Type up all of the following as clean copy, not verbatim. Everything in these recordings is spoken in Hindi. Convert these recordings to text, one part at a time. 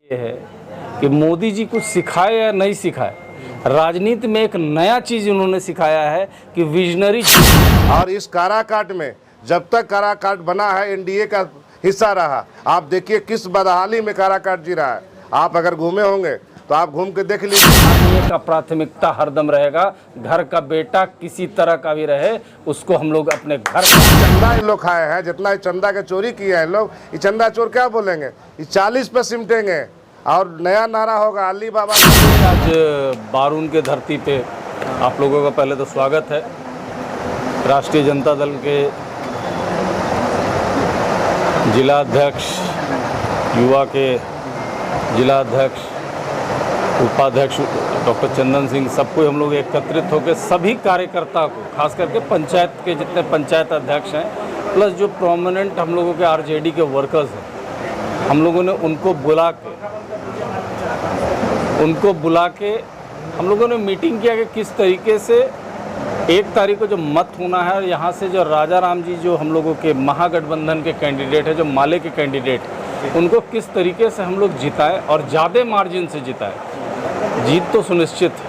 ये है कि मोदी जी कुछ सिखाए या नहीं सिखाए, राजनीति में एक नया चीज उन्होंने सिखाया है कि विजनरी। और इस काराकाट में जब तक काराकाट बना है एनडीए का हिस्सा रहा। आप देखिए किस बदहाली में काराकाट जी रहा है। आप अगर घूमे होंगे तो आप घूम के देख लीजिए। स्थानीय का प्राथमिकता हरदम रहेगा। घर का बेटा किसी तरह का भी रहे, उसको हम लोग अपने घर चंदा इन लोग खाए हैं, जितना चंदा के चोरी किए हैं लोग, ये चंदा चोर क्या बोलेंगे, ये 40 पे सिमटेंगे और नया नारा होगा अली बाबा। आज बारून के धरती पे आप लोगों का पहले तो स्वागत है। राष्ट्रीय जनता दल के जिला अध्यक्ष, युवा के जिला अध्यक्ष, उपाध्यक्ष डॉक्टर चंदन सिंह, सबको हम लोग एकत्रित होकर सभी कार्यकर्ता को, खास करके पंचायत के जितने पंचायत अध्यक्ष हैं, प्लस जो प्रोमिनेंट हम लोगों के आरजेडी के वर्कर्स हैं, हम लोगों ने उनको बुला के हम लोगों ने मीटिंग किया कि किस तरीके से 1 तारीख को जो मत होना है और यहाँ से जो राजा राम जी जो हम लोगों के महागठबंधन के कैंडिडेट है, जो माले के कैंडिडेट, उनको किस तरीके से हम लोग जिताएं और ज़्यादा मार्जिन से जिताएं। जीत तो सुनिश्चित है।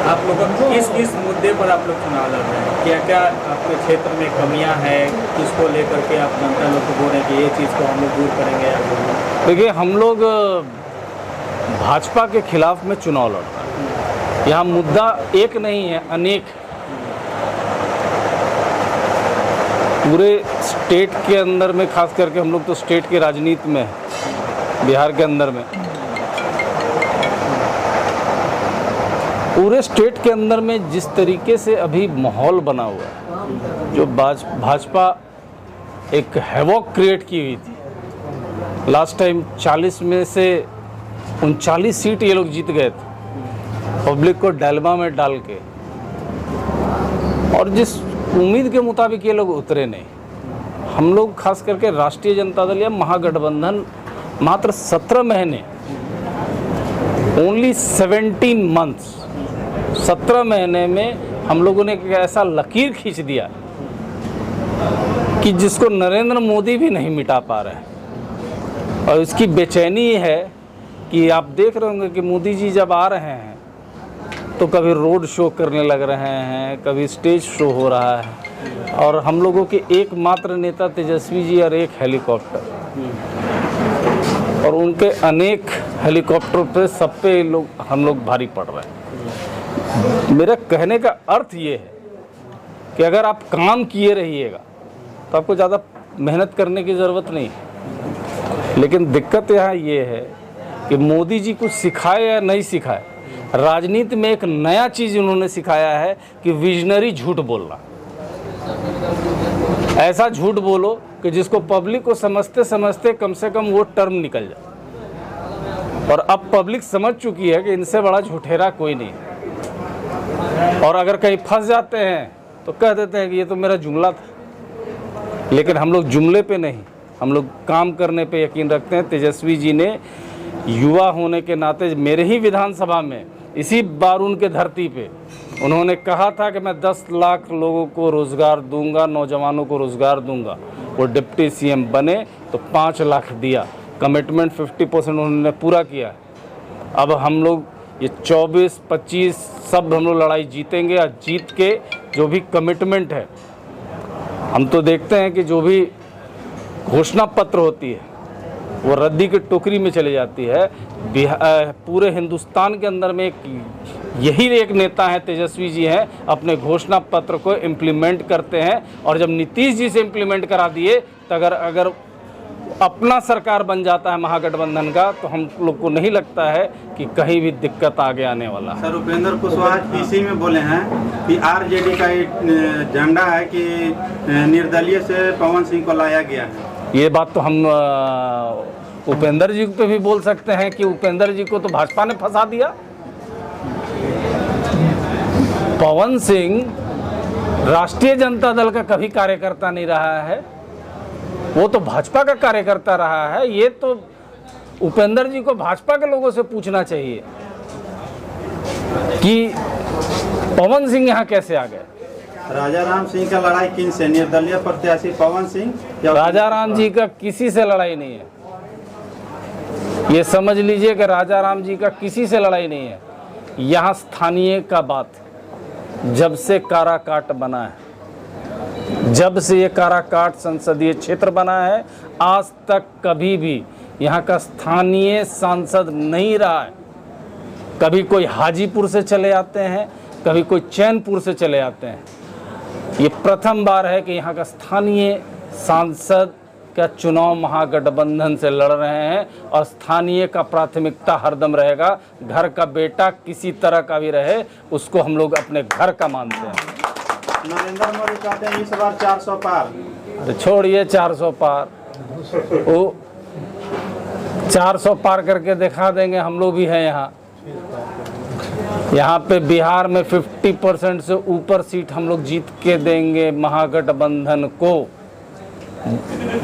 आप लोग किस मुद्दे पर आप लोग चुनाव लड़ रहे हैं? क्या क्या आपके क्षेत्र में कमियां हैं, किसको लेकर के आप जनता लोग को बोल रहे हैं कि ये चीज़ को हम लोग दूर करेंगे? देखिए, हम लोग भाजपा के खिलाफ में चुनाव लड़ रहे हैं। यहाँ मुद्दा एक नहीं है, अनेक। पूरे स्टेट के अंदर में, खास करके हम लोग तो स्टेट की राजनीति में है, बिहार के अंदर में, पूरे स्टेट के अंदर में जिस तरीके से अभी माहौल बना हुआ है, जो भाजपा एक हैवॉक क्रिएट की हुई थी। लास्ट टाइम 40 में से 39 सीट ये लोग जीत गए थे, पब्लिक को डायलेमा में डाल के, और जिस उम्मीद के मुताबिक ये लोग उतरे नहीं। हम लोग खास करके राष्ट्रीय जनता दल या महागठबंधन मात्र 17 महीने, ओनली 17 मंथ्स, 17 महीने में हम लोगों ने एक ऐसा लकीर खींच दिया कि जिसको नरेंद्र मोदी भी नहीं मिटा पा रहे हैं। और इसकी बेचैनी ये है कि आप देख रहे होंगे कि मोदी जी जब आ रहे हैं तो कभी रोड शो करने लग रहे हैं, कभी स्टेज शो हो रहा है, और हम लोगों के एकमात्र नेता तेजस्वी जी और एक हेलीकॉप्टर, और उनके अनेक हेलीकॉप्टर पे सब पे हम लोग भारी पड़ रहे हैं। मेरा कहने का अर्थ ये है कि अगर आप काम किए रहिएगा तो आपको ज़्यादा मेहनत करने की ज़रूरत नहीं है। लेकिन दिक्कत यहाँ ये है कि मोदी जी कुछ सिखाए या नहीं सिखाए, राजनीति में एक नया चीज़ उन्होंने सिखाया है कि विजनरी झूठ बोलना। ऐसा झूठ बोलो कि जिसको पब्लिक को समझते समझते कम से कम वो टर्म निकल जाए। और अब पब्लिक समझ चुकी है कि इनसे बड़ा झूठेरा कोई नहीं। और अगर कहीं फंस जाते हैं तो कह देते हैं कि ये तो मेरा जुमला था। लेकिन हम लोग जुमले पे नहीं, हम लोग काम करने पे यकीन रखते हैं। तेजस्वी जी ने युवा होने के नाते मेरे ही विधानसभा में, इसी बारून के धरती पे, उन्होंने कहा था कि मैं 10 लाख लोगों को रोज़गार दूंगा, नौजवानों को रोज़गार दूंगा। वो डिप्टी सीएम बने तो 5 लाख दिया। कमिटमेंट 50% उन्होंने पूरा किया। अब हम लोग ये 24-25 सब हम लोग लड़ाई जीतेंगे, और जीत के जो भी कमिटमेंट है, हम तो देखते हैं कि जो भी घोषणा पत्र होती है वो रद्दी की टोकरी में चली जाती है। पूरे हिंदुस्तान के अंदर में यही एक नेता है, तेजस्वी जी हैं, अपने घोषणा पत्र को इम्प्लीमेंट करते हैं। और जब नीतीश जी से इम्प्लीमेंट करा दिए तो अगर अपना सरकार बन जाता है महागठबंधन का, तो हम लोग को नहीं लगता है कि कहीं भी दिक्कत आगे आने वाला है। सर, उपेंद्र कुशवाहा पीसी में बोले हैं कि आरजेडी का एजेंडा है कि निर्दलीय से पवन सिंह को लाया गया है। ये बात तो हम उपेंद्र जी पे भी बोल सकते हैं कि उपेंद्र जी को तो भाजपा ने फंसा दिया। पवन सिंह राष्ट्रीय जनता दल का कभी कार्यकर्ता नहीं रहा है, वो तो भाजपा का कार्यकर्ता रहा है। ये तो उपेंद्र जी को भाजपा के लोगों से पूछना चाहिए कि पवन सिंह यहाँ कैसे आ गए। राजा राम सिंह का लड़ाई किन से? निर्दलीय प्रत्याशी पवन सिंह राजा राम जी का किसी से लड़ाई नहीं है, ये समझ लीजिए कि राजा राम जी का किसी से लड़ाई नहीं है। यहाँ स्थानीय का बात, जब से काराकाट बना है, जब से ये काराकाट संसदीय क्षेत्र बना है, आज तक कभी भी यहाँ का स्थानीय सांसद नहीं रहा है। कभी कोई हाजीपुर से चले आते हैं, कभी कोई चैनपुर से चले आते हैं। ये प्रथम बार है कि यहाँ का स्थानीय सांसद का चुनाव महागठबंधन से लड़ रहे हैं, और स्थानीय का प्राथमिकता हरदम रहेगा। घर का बेटा किसी तरह का भी रहे, उसको हम लोग अपने घर का मानते हैं। नरेंद्र मोदी कहते हैं इस बार 400 पार। तो छोड़िए 400 पार, वो 400 पार करके दिखा देंगे। हम लोग भी हैं यहाँ पे बिहार में 50% से ऊपर सीट हम लोग जीत के देंगे महागठबंधन को।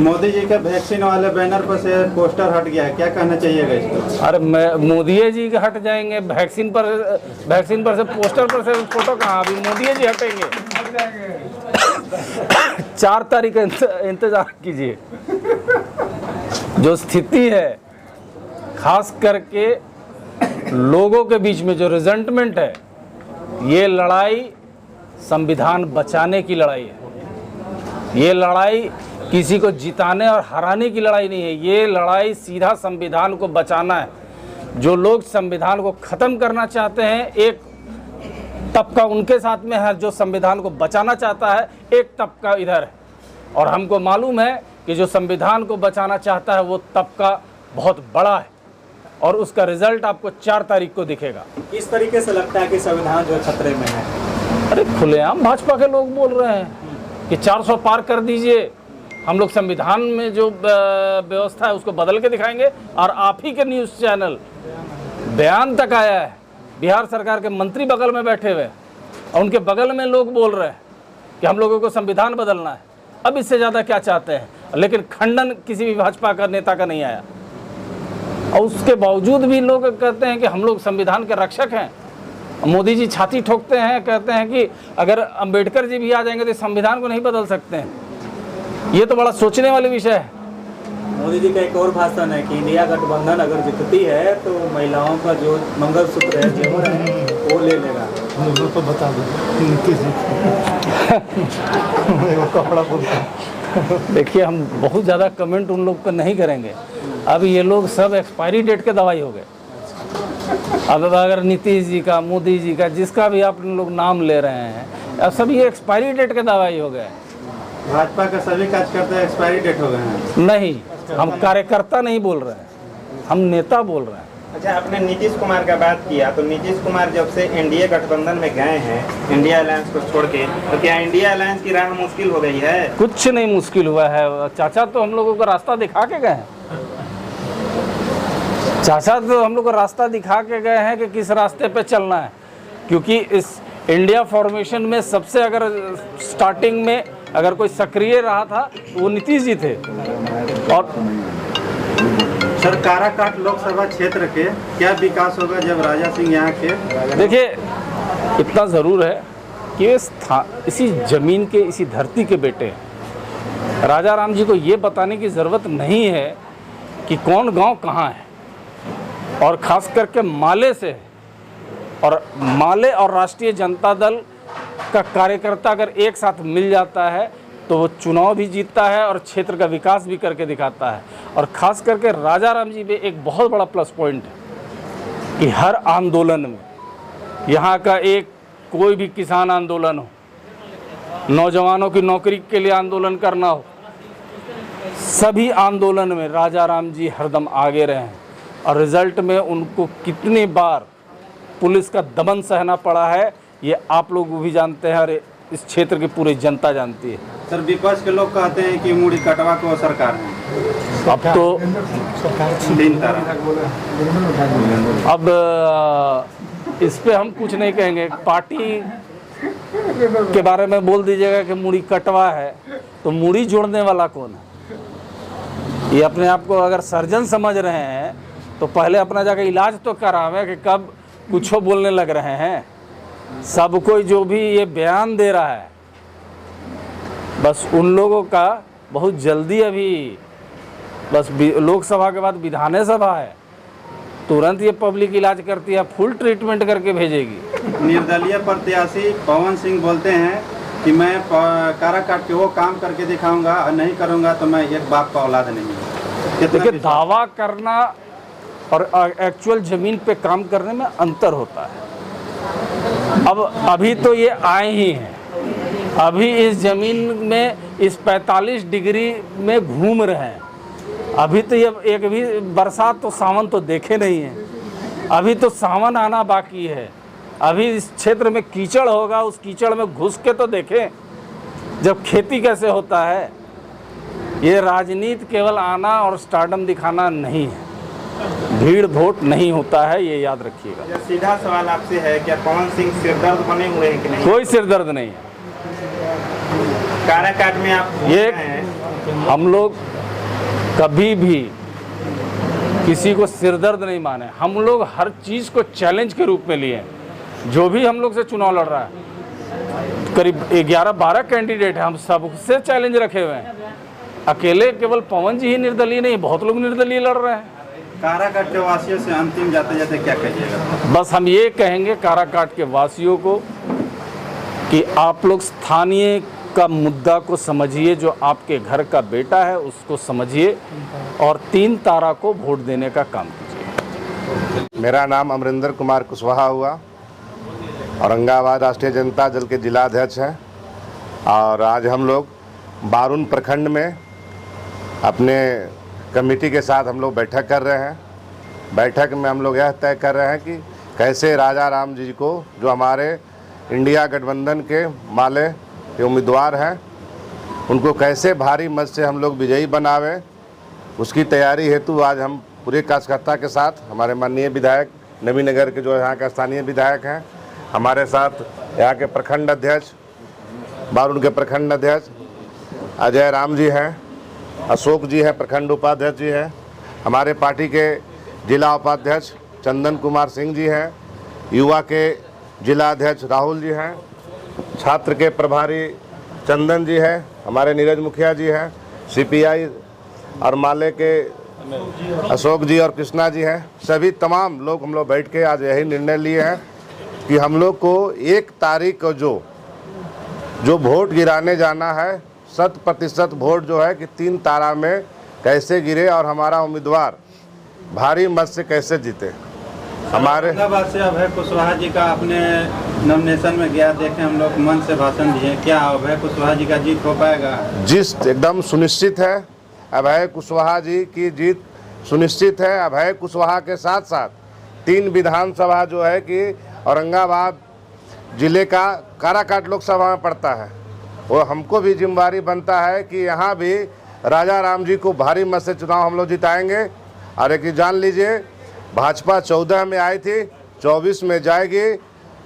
मोदी जी के वैक्सीन वाले बैनर पर से पोस्टर हट गया है, क्या कहना चाहिएगा इसको? अरे मोदी जी के हट जाएंगे, वैक्सीन पर से पोस्टर पर से फोटो कहाँ, अभी मोदी जी हटेंगे। 4 तारीख का इंतजार कीजिए। जो स्थिति है, खास करके लोगों के बीच में जो रिजेंटमेंट है, ये लड़ाई संविधान बचाने की लड़ाई है। ये लड़ाई किसी को जिताने और हराने की लड़ाई नहीं है, ये लड़ाई सीधा संविधान को बचाना है। जो लोग संविधान को ख़त्म करना चाहते हैं, एक तबका उनके साथ में है, जो संविधान को बचाना चाहता है एक तबका इधर है। और हमको मालूम है कि जो संविधान को बचाना चाहता है वो तबका बहुत बड़ा है, और उसका रिजल्ट आपको 4 तारीख को दिखेगा। किस तरीके से लगता है कि संविधान जो खतरे में है? अरे खुलेआम भाजपा के लोग बोल रहे हैं कि 400 पार कर दीजिए, हम लोग संविधान में जो व्यवस्था है उसको बदल के दिखाएंगे। और आप ही के न्यूज़ चैनल बयान तक आया है, बिहार सरकार के मंत्री बगल में बैठे हुए और उनके बगल में लोग बोल रहे हैं कि हम लोगों को संविधान बदलना है। अब इससे ज़्यादा क्या चाहते हैं? लेकिन खंडन किसी भी भाजपा का नेता का नहीं आया, और उसके बावजूद भी लोग कहते हैं कि हम लोग संविधान के रक्षक हैं। मोदी जी छाती ठोकते हैं, कहते हैं कि अगर अंबेडकर जी भी आ जाएंगे तो संविधान को नहीं बदल सकते हैं। ये तो बड़ा सोचने वाली विषय है। मोदी जी का एक और भाषण है कि इंडिया गठबंधन अगर जीतती है तो महिलाओं का जो मंगलसूत्र है, जेवर है, वो ले लेगा। तो बता दो कपड़ा देखिए, हम बहुत ज़्यादा कमेंट उन लोग को नहीं करेंगे। अब ये लोग सब एक्सपायरी डेट के दवाई हो गए। अब अगर नीतीश जी का, मोदी जी का, जिसका भी आप लोग नाम ले रहे हैं, अब सब ये एक्सपायरी डेट के दवाई हो गए। भाजपा का सभी कार्यकर्ता एक्सपायरी डेट हो गए हैं। नहीं, हम कार्यकर्ता नहीं बोल रहे हैं, हम नेता बोल रहे हैं। अच्छा, आपने नीतीश कुमार का बात किया, तो नीतीश कुमार जब से एनडीए गठबंधन में गए हैं, इंडिया अलायंस को छोड़ के, तो क्या इंडिया अलायंस की राह मुश्किल हो गई है? कुछ नहीं मुश्किल हुआ है। चाचा तो हम लोगों को रास्ता दिखा के गए हैं। चाचा तो हम लोग को रास्ता दिखा के गए हैं कि किस रास्ते पे चलना है। क्योंकि इस इंडिया फॉर्मेशन में सबसे अगर स्टार्टिंग में अगर कोई सक्रिय रहा था तो वो नीतीश जी थे। और सर, काराकाट लोकसभा क्षेत्र के क्या विकास होगा जब राजा सिंह यहाँ के? देखिए, इतना ज़रूर है कि इसी ज़मीन के, इसी धरती के बेटे हैं। राजा राम जी को ये बताने की ज़रूरत नहीं है कि कौन गांव कहाँ है, और ख़ास करके माले से, और माले और राष्ट्रीय जनता दल का कार्यकर्ता अगर एक साथ मिल जाता है तो वो चुनाव भी जीतता है और क्षेत्र का विकास भी करके दिखाता है। और ख़ास करके राजा राम जी में एक बहुत बड़ा प्लस पॉइंट है कि हर आंदोलन में, यहाँ का एक कोई भी किसान आंदोलन हो, नौजवानों की नौकरी के लिए आंदोलन करना हो, सभी आंदोलन में राजा राम जी हरदम आगे रहे हैं। और रिज़ल्ट में उनको कितनी बार पुलिस का दमन सहना पड़ा है, ये आप लोग भी जानते हैं और इस क्षेत्र की पूरी जनता जानती है। सर, विपक्ष के लोग कहते हैं कि मुड़ी कटवा को सरकार है। अब तो तीन तरह। अब इस पे हम कुछ नहीं कहेंगे। पार्टी के बारे में बोल दीजिएगा कि मुड़ी कटवा है, तो मुड़ी जोड़ने वाला कौन है? ये अपने आप को अगर सर्जन समझ रहे हैं तो पहले अपना जाकर इलाज तो करावे कि कब कुछ बोलने लग रहे हैं। सब कोई जो भी ये बयान दे रहा है, बस उन लोगों का बहुत जल्दी अभी बस लोकसभा के बाद विधानसभा है, तुरंत ये पब्लिक इलाज करती है, फुल ट्रीटमेंट करके भेजेगी। निर्दलीय प्रत्याशी पवन सिंह बोलते हैं कि मैं काराकाट के वो काम करके दिखाऊंगा और नहीं करूंगा तो मैं एक बाप का औलाद नहीं हूं। कितना देखिए, विश्वास- दावा करना और एक्चुअल जमीन पे काम करने में अंतर होता है। अब अभी तो ये आए ही हैं, अभी इस जमीन में इस 45 डिग्री में घूम रहे हैं। अभी तो ये एक भी बरसात तो सावन तो देखे नहीं है, अभी तो सावन आना बाकी है। अभी इस क्षेत्र में कीचड़ होगा, उस कीचड़ में घुस के तो देखें जब खेती कैसे होता है। ये राजनीति केवल आना और स्टारडम दिखाना नहीं है, भीड़ वोट नहीं होता है, ये याद रखिएगा। ये सीधा सवाल आपसे है, क्या पवन सिंह सिरदर्द बने हुए हैं कि नहीं? कोई सिरदर्द नहीं है। काराकाट में आप ये हैं, हम लोग कभी भी किसी को सिरदर्द नहीं माने। हम लोग हर चीज़ को चैलेंज के रूप में लिए। जो भी हम लोग से चुनाव लड़ रहा है, करीब 11-12 कैंडिडेट हैं, हम सबसे चैलेंज रखे हुए हैं। अकेले केवल पवन जी ही निर्दलीय नहीं, बहुत लोग निर्दलीय लड़ रहे हैं। काराकाट के वासियों से अंतिम जाते जाते क्या कहिएगा? बस हम ये कहेंगे काराकाट के वासियों को कि आप लोग स्थानीय का मुद्दा को समझिए, जो आपके घर का बेटा है उसको समझिए और 3 तारा को वोट देने का काम कीजिए। मेरा नाम अमरिंदर कुमार कुशवाहा हुआ, औरंगाबाद राष्ट्रीय जनता दल के जिलाध्यक्ष हैं। और आज हम लोग बारुन प्रखंड में अपने कमेटी के साथ हम लोग बैठक कर रहे हैं। बैठक में हम लोग यह तय कर रहे हैं कि कैसे राजा राम जी को, जो हमारे इंडिया गठबंधन के माले के उम्मीदवार हैं, उनको कैसे भारी मत से हम लोग विजयी बनावे, उसकी तैयारी हेतु आज हम पूरे कार्यकर्ता के साथ, हमारे माननीय विधायक नवीनगर के जो यहाँ का स्थानीय विधायक हैं, हमारे साथ यहाँ के प्रखंड अध्यक्ष, बारुन के प्रखंड अध्यक्ष अजय राम जी हैं, अशोक जी हैं, प्रखंड उपाध्यक्ष जी हैं, हमारे पार्टी के जिला उपाध्यक्ष चंदन कुमार सिंह जी हैं, युवा के जिला अध्यक्ष राहुल जी हैं, छात्र के प्रभारी चंदन जी हैं, हमारे नीरज मुखिया जी हैं, सीपीआई और माले के अशोक जी और कृष्णा जी हैं। सभी तमाम लोग हम लोग बैठ के आज यही निर्णय लिए हैं कि हम लोग को 1 तारीख को जो वोट गिराने जाना है, 100% वोट जो है कि 3 तारा में कैसे गिरे और हमारा उम्मीदवार भारी मत से कैसे जीते। हमारे औरंगाबाद से अभय कुशवाहा जी का अपने नॉमिनेशन में गया, देखे हम लोग मन से भाषण दिए, क्या अभय कुशवाहा जी का जीत हो पाएगा? जीत एकदम सुनिश्चित है, अभय कुशवाहा जी की जीत सुनिश्चित है। अभय कुशवाहा के साथ साथ 3 विधानसभा जो है कि औरंगाबाद जिले का काराकाट लोकसभा में पड़ता है, वो हमको भी जिम्मेदारी बनता है कि यहाँ भी राजा राम जी को भारी मत से चुनाव हम लोग जिताएंगे। और एक जान लीजिए, भाजपा 14 में आई थी, 24 में जाएगी,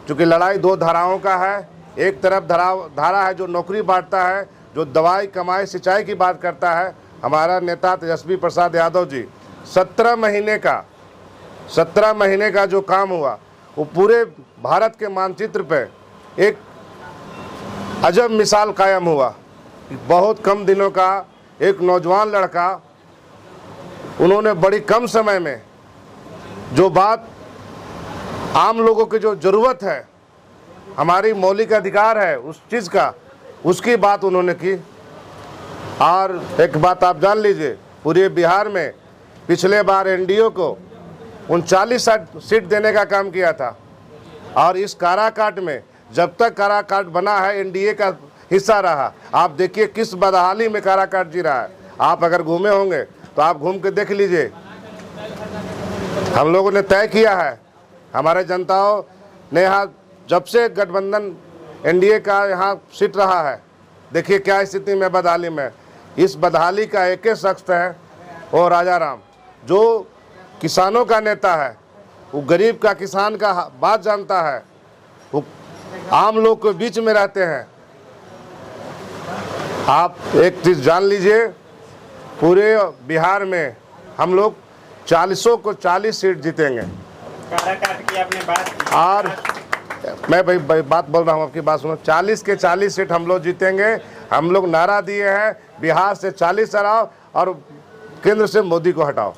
क्योंकि लड़ाई 2 धाराओं का है। एक तरफ धारा है जो नौकरी बांटता है, जो दवाई कमाई सिंचाई की बात करता है। हमारा नेता तेजस्वी प्रसाद यादव जी 17 महीने का जो काम हुआ, वो पूरे भारत के मानचित्र पे एक अजब मिसाल कायम हुआ। बहुत कम दिनों का एक नौजवान लड़का, उन्होंने बड़ी कम समय में जो बात आम लोगों की जो ज़रूरत है, हमारी मौलिक अधिकार है उस चीज़ का, उसकी बात उन्होंने की। और एक बात आप जान लीजिए, पूरे बिहार में पिछले बार एनडीए को 39 सीट देने का काम किया था। और इस काराकाट में जब तक काराकाट बना है, एनडीए का हिस्सा रहा। आप देखिए किस बदहाली में काराकाट जी रहा है। आप अगर घूमे होंगे तो आप घूम के देख लीजिए। हम लोगों ने तय किया है, हमारे जनताओं ने यहाँ जब से गठबंधन एनडीए का यहाँ सीट रहा है, देखिए क्या स्थिति में बदहाली में। इस बदहाली का एक ही शख्स है, वो राजा राम, जो किसानों का नेता है, वो गरीब का किसान का बात जानता है, वो आम लोग के बीच में रहते हैं। आप एक चीज़ जान लीजिए, पूरे बिहार में हम लोग 40 को 40 सीट जीतेंगे। काराकाट की आपने बात की। और मैं भाई बात बोल रहा हूँ, आपकी बात सुनो। 40 के 40 सीट हम लोग जीतेंगे। हम लोग नारा दिए हैं बिहार से 40 हटाओ और केंद्र से मोदी को हटाओ।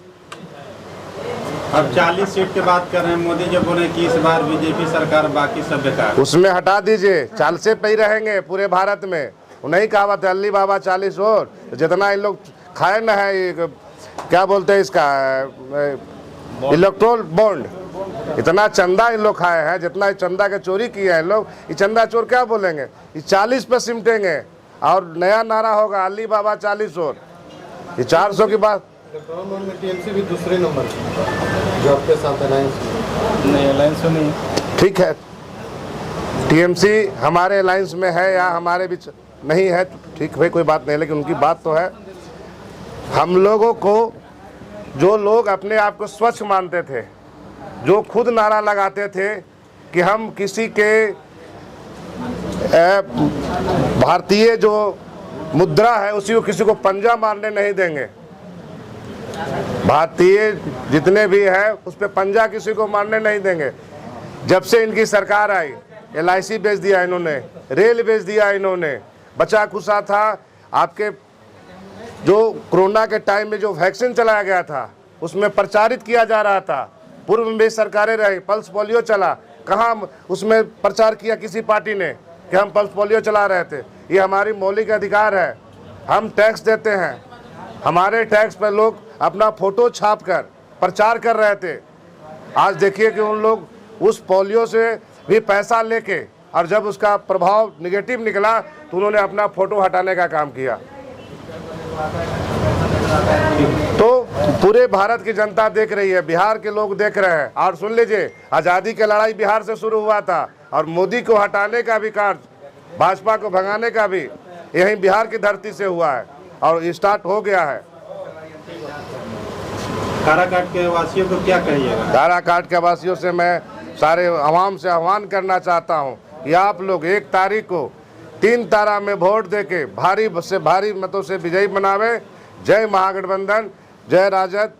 अब 40 सीट की बात कर रहे हैं, मोदी जो बोले कि इस बार बीजेपी सरकार बाकी सब बेकार। उसमें हटा दीजिए, 40 पे ही रहेंगे पूरे भारत में। नहीं कहावत है अल्ली बाबा 40 और, जितना इन लोग खाए ना है ये क्या बोलते हैं इसका इलेक्ट्रोल बॉन्ड, इतना चंदा इन लोग खाए हैं, जितना चंदा के चोरी किया है इन लोग, ये चंदा चोर क्या बोलेंगे, ये 40 पे सिमटेंगे और नया नारा होगा अल्ली बाबा 40 और। ये 400 की बात। में टीएमसी भी दूसरे नंबर जो आपके साथ अलायंस नहीं, अलायंस में नहीं। ठीक है, टीएमसी हमारे अलायंस में है या हमारे बीच नहीं है, ठीक भाई कोई बात नहीं, लेकिन उनकी बात तो है। हम लोगों को जो लोग अपने आप को स्वच्छ मानते थे, जो खुद नारा लगाते थे कि हम किसी के भारतीय जो मुद्रा है उसी को किसी को पंजा मारने नहीं देंगे, भारतीय जितने भी हैं उस पर पंजा किसी को मारने नहीं देंगे। जब से इनकी सरकार आई LIC बेच दिया इन्होंने, रेल बेच दिया इन्होंने, बचा खुचा था आपके जो कोरोना के टाइम में जो वैक्सीन चलाया गया था उसमें प्रचारित किया जा रहा था। पूर्व में सरकारें रही, पल्स पोलियो चला, कहाँ उसमें प्रचार किया किसी पार्टी ने कि हम पल्स पोलियो चला रहे थे। ये हमारी मौलिक अधिकार है, हम टैक्स देते हैं, हमारे टैक्स पर लोग अपना फोटो छापकर प्रचार कर रहे थे। आज देखिए कि उन लोग उस पोलियो से भी पैसा लेके और जब उसका प्रभाव निगेटिव निकला तो उन्होंने अपना फोटो हटाने का काम किया। तो पूरे भारत की जनता देख रही है, बिहार के लोग देख रहे हैं। और सुन लीजिए, आज़ादी की लड़ाई बिहार से शुरू हुआ था और मोदी को हटाने का भी कार्य, भाजपा को भगाने का भी यही बिहार की धरती से हुआ है और स्टार्ट हो गया है। काराकाट के वासियों को क्या कहिएगा? काराकाट के वासियों से मैं सारे आवाम से आह्वान करना चाहता हूं कि आप लोग 1 तारीख को 3 तारा में वोट देके भारी से भारी मतों से विजयी बनावे। जय महागठबंधन, जय राजद।